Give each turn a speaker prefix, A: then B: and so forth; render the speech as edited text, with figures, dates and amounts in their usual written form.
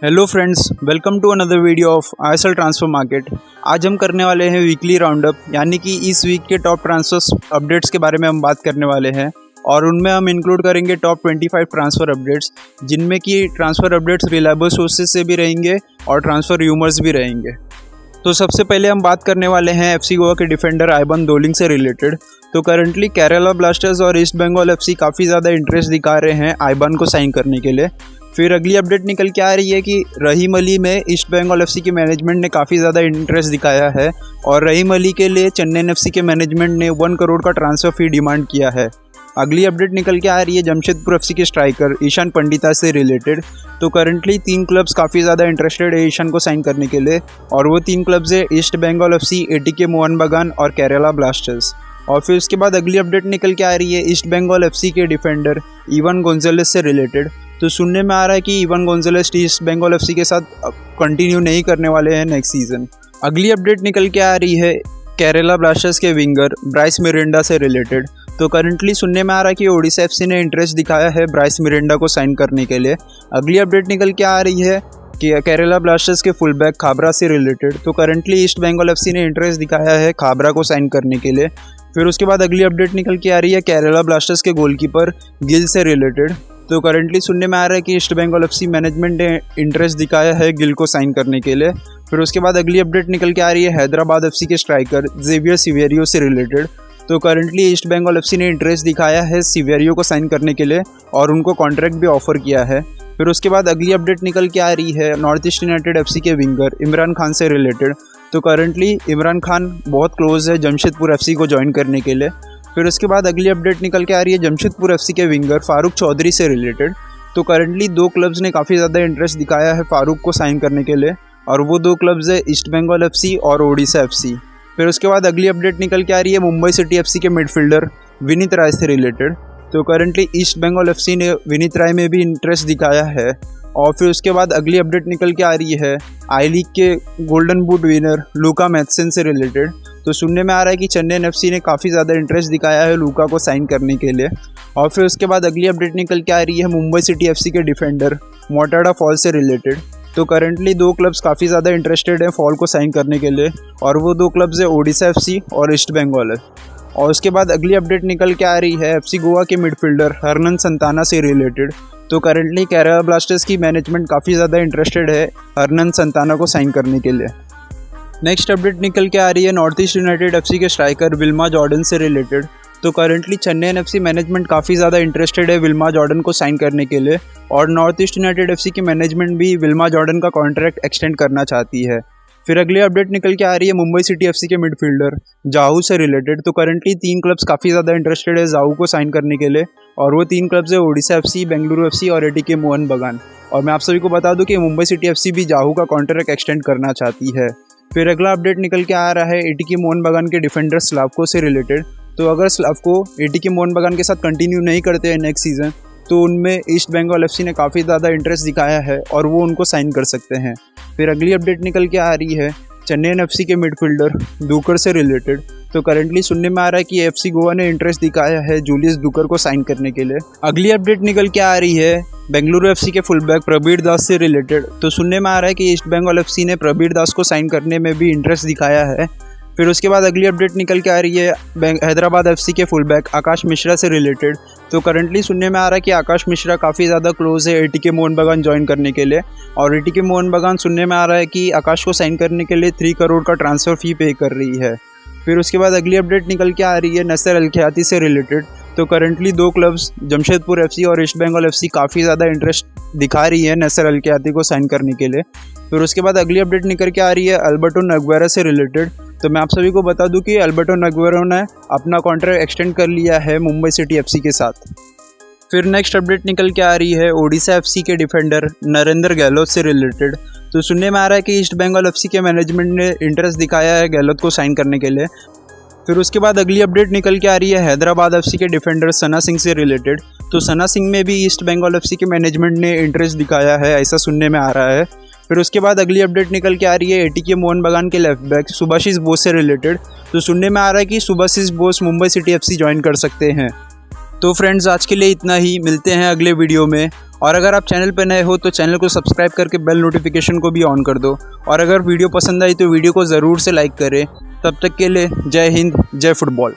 A: Hello friends, welcome to another video of ISL transfer market. आज हम करने वाले हैं वीकली राउंडअप, यानी कि इस वीक के टॉप ट्रांसफर्स अपडेट्स के बारे में हम बात करने वाले हैं और उनमें हम इंक्लूड करेंगे टॉप 25 ट्रांसफ़र अपडेट्स, जिनमें कि ट्रांसफ़र अपडेट्स रिलायबल सोर्सेज से भी रहेंगे और ट्रांसफ़र र्यूमर्स भी रहेंगे। तो सबसे पहले हम बात करने वाले हैं एफसी गोवा के डिफेंडर आइबान दोलिंग से रिलेटेड। तो करंटली केरला ब्लास्टर्स और ईस्ट बंगाल एफसी काफ़ी ज़्यादा इंटरेस्ट दिखा रहे हैं आइबान को साइन करने के लिए। फिर अगली अपडेट निकल के आ रही है कि रहीम अली में ईस्ट बंगाल एफसी की मैनेजमेंट ने काफ़ी ज़्यादा इंटरेस्ट दिखाया है और रहीम अली के लिए चेन्नई एफसी के मैनेजमेंट ने 1 करोड़ का ट्रांसफ़र फ़ी डिमांड किया है। अगली अपडेट निकल के आ रही है जमशेदपुर एफसी के स्ट्राइकर ईशान पंडिता से रिलेटेड। तो करंटली 3 क्लब्स काफ़ी ज़्यादा इंटरेस्टेड है ईशान को साइन करने के लिए और वो 3 क्लब्स है East Bengal FC, ATK Mohan Bagan और केरला ब्लास्टर्स। और फिर उसके बाद अगली अपडेट निकल के आ रही है ईस्ट बंगाल एफसी के डिफेंडर इवान गोंजालेस से रिलेटेड। तो सुनने में आ रहा है कि Ivan Gonzalez East Bengal FC के साथ कंटिन्यू नहीं करने वाले हैं नेक्स्ट सीज़न। अगली अपडेट निकल के आ रही है केरला ब्लास्टर्स के विंगर ब्राइस मिरिंडा से रिलेटेड। तो करंटली सुनने में आ रहा है कि ओडिशा एफसी ने इंटरेस्ट दिखाया है ब्राइस मिरिंडा को साइन करने के लिए। अगली अपडेट निकल के आ रही है कि केरला ब्लास्टर्स के फुल बैक खाबरा से रिलेटेड। तो करंटली ईस्ट बंगाल एफसी ने इंटरेस्ट दिखाया है खाबरा को साइन करने के लिए। फिर उसके बाद अगली अपडेट निकल के आ रही है केरला ब्लास्टर्स के गोलकीपर गिल से रिलेटेड। तो करंटली सुनने में आ रहा है कि ईस्ट बंगाल एफसी मैनेजमेंट ने इंटरेस्ट दिखाया है गिल को साइन करने के लिए। फिर उसके बाद अगली अपडेट निकल के आ रही है हैदराबाद एफसी के स्ट्राइकर जेवियर सिवेरियो से रिलेटेड। तो करंटली ईस्ट बंगाल एफसी ने इंटरेस्ट दिखाया है सिवेरियो को साइन करने के लिए और उनको कॉन्ट्रैक्ट भी ऑफर किया है। फिर उसके बाद अगली अपडेट निकल के आ रही है नॉर्थ ईस्ट यूनाइटेड एफसी के विंगर इमरान खान से रिलेटेड। तो करंटली इमरान खान बहुत क्लोज है जमशेदपुर एफसी को ज्वाइन करने के लिए। फिर उसके बाद अगली अपडेट निकल के आ रही है जमशेदपुर एफसी के विंगर फारूक चौधरी से रिलेटेड। तो करंटली 2 क्लब्स ने काफ़ी ज़्यादा इंटरेस्ट दिखाया है फारूक को साइन करने के लिए और वो 2 क्लब्स है ईस्ट बंगाल एफसी और ओडिशा एफसी। फिर उसके बाद अगली अपडेट निकल के आ रही है मुंबई सिटी एफसी के मिडफील्डर विनीत राय से रिलेटेड। तो करंटली ईस्ट बंगाल एफसी ने विनीत राय में भी इंटरेस्ट दिखाया है। और फिर उसके बाद अगली अपडेट निकल के आ रही है आई लीग के गोल्डन बूट विनर लूका मैथसन से रिलेटेड। तो सुनने में आ रहा है कि चेन्नई एफसी ने काफ़ी ज़्यादा इंटरेस्ट दिखाया है लूका को साइन करने के लिए। और फिर उसके बाद अगली अपडेट निकल के आ रही है मुंबई सिटी एफसी के डिफेंडर मोटाडा फॉल से रिलेटेड। तो करंटली 2 क्लब्स काफ़ी ज़्यादा इंटरेस्टेड हैं फॉल को साइन करने के लिए और वो 2 क्लब्स है ओडिशा एफसी और ईस्ट बंगाल है। और उसके बाद अगली अपडेट निकल के आ रही है एफसी गोवा के मिडफील्डर हरनन संताना से रिलेटेड। तो करंटली केरला ब्लास्टर्स की मैनेजमेंट काफ़ी ज़्यादा इंटरेस्टेड है हरनन संताना को साइन करने के लिए। नेक्स्ट अपडेट निकल के आ रही है नॉर्थ ईस्ट यूनाइटेड एफसी के स्ट्राइकर विल्मा जॉर्डन से रिलेटेड। तो करंटली चेन्नई एफसी मैनेजमेंट काफ़ी ज़्यादा इंटरेस्टेड है विल्मा जॉर्डन को साइन करने के लिए और नॉर्थ ईस्ट यूनाइटेड एफसी की मैनेजमेंट भी विल्मा जॉर्डन का कॉन्ट्रैक्ट एक्सटेंड करना चाहती है। फिर अगली अपडेट निकल के आ रही है मुंबई सिटी एफसी के मिडफील्डर जाहू से रिलेटेड। तो करंटली 3 क्लब्स काफ़ी ज़्यादा इंटरेस्टेड है जाहू को साइन करने के लिए और वो 3 क्लब्स है ओडिशा एफसी, बेंगलुरु एफसी और एटीके मोहन बगान। और मैं आप सभी को बता दूं कि मुंबई सिटी एफसी भी जाहू का कॉन्ट्रैक्ट एक्सटेंड करना चाहती है। फिर अगला अपडेट निकल के आ रहा है एटीके मोहन बगान के डिफेंडर स्लावको से रिलेटेड। तो अगर स्लावको एटीके मोहन बगान के साथ कंटिन्यू नहीं करते हैं नेक्स्ट सीज़न तो उनमें ईस्ट बंगाल एफसी ने काफ़ी ज़्यादा इंटरेस्ट दिखाया है और वो उनको साइन कर सकते हैं। फिर अगली अपडेट निकल के आ रही है चेन्नई एफसी के मिडफील्डर दुकर से रिलेटेड। तो करंटली सुनने में आ रहा है कि एफसी गोवा ने इंटरेस्ट दिखाया है जूलियस दुकर को साइन करने के लिए। अगली अपडेट निकल के आ रही है बेंगलुरु एफसी के फुलबैक प्रबीर दास से रिलेटेड। तो सुनने में आ रहा है कि ईस्ट बंगाल एफसी ने प्रबीर दास को साइन करने में भी इंटरेस्ट दिखाया है। फिर उसके बाद अगली अपडेट निकल के आ रही है हैदराबाद एफसी के फुलबैक आकाश मिश्रा से रिलेटेड। तो करंटली सुनने में आ रहा है कि आकाश मिश्रा काफ़ी ज़्यादा क्लोज है एटीके मोहन बगान ज्वाइन करने के लिए और एटीके मोहन बगान सुनने में आ रहा है कि आकाश को साइन करने के लिए 3 करोड़ का ट्रांसफ़र फ़ी पे कर रही है। फिर उसके बाद अगली अपडेट निकल के आ रही है नसर अल खयाती से रिलेटेड। तो करंटली 2 क्लब्स जमशेदपुर एफसी और ईस्ट बंगाल एफसी काफ़ी ज़्यादा इंटरेस्ट दिखा रही है नसर अल खयाती को साइन करने के लिए। फिर उसके बाद अगली अपडेट निकल के आ रही है अल्बर्टो नगवेरा से रिलेटेड। तो मैं आप सभी को बता दूं कि अल्बर्टो नगवेरा ने अपना कॉन्ट्रैक्ट एक्सटेंड कर लिया है मुंबई सिटी एफसी के साथ। फिर नेक्स्ट अपडेट निकल के आ रही है ओडिशा एफसी के डिफेंडर नरेंद्र गहलोत से रिलेटेड। तो सुनने में आ रहा है कि ईस्ट बंगाल एफसी के मैनेजमेंट ने इंटरेस्ट दिखाया है गहलोत को साइन करने के लिए। फिर उसके बाद अगली अपडेट निकल के आ रही है हैदराबाद एफसी के डिफेंडर सना सिंह से रिलेटेड। तो सना सिंह में भी ईस्ट बंगाल एफसी के मैनेजमेंट ने इंटरेस्ट दिखाया है ऐसा सुनने में आ रहा है। फिर उसके बाद अगली अपडेट निकल के आ रही है एटीके मोहन बगान के लेफ्ट बैक सुभाषिष बोस से रिलेटेड। तो सुनने में आ रहा है कि Subhashish Bose Mumbai city FC join कर सकते हैं। तो फ्रेंड्स आज के लिए इतना ही, मिलते हैं अगले वीडियो में और अगर आप चैनल पर नए हो तो चैनल को सब्सक्राइब करके बेल नोटिफिकेशन को भी ऑन कर दो। और अगर वीडियो पसंद आई तो वीडियो को ज़रूर से लाइक करें। तब तक के लिए जय हिंद, जय फुटबॉल।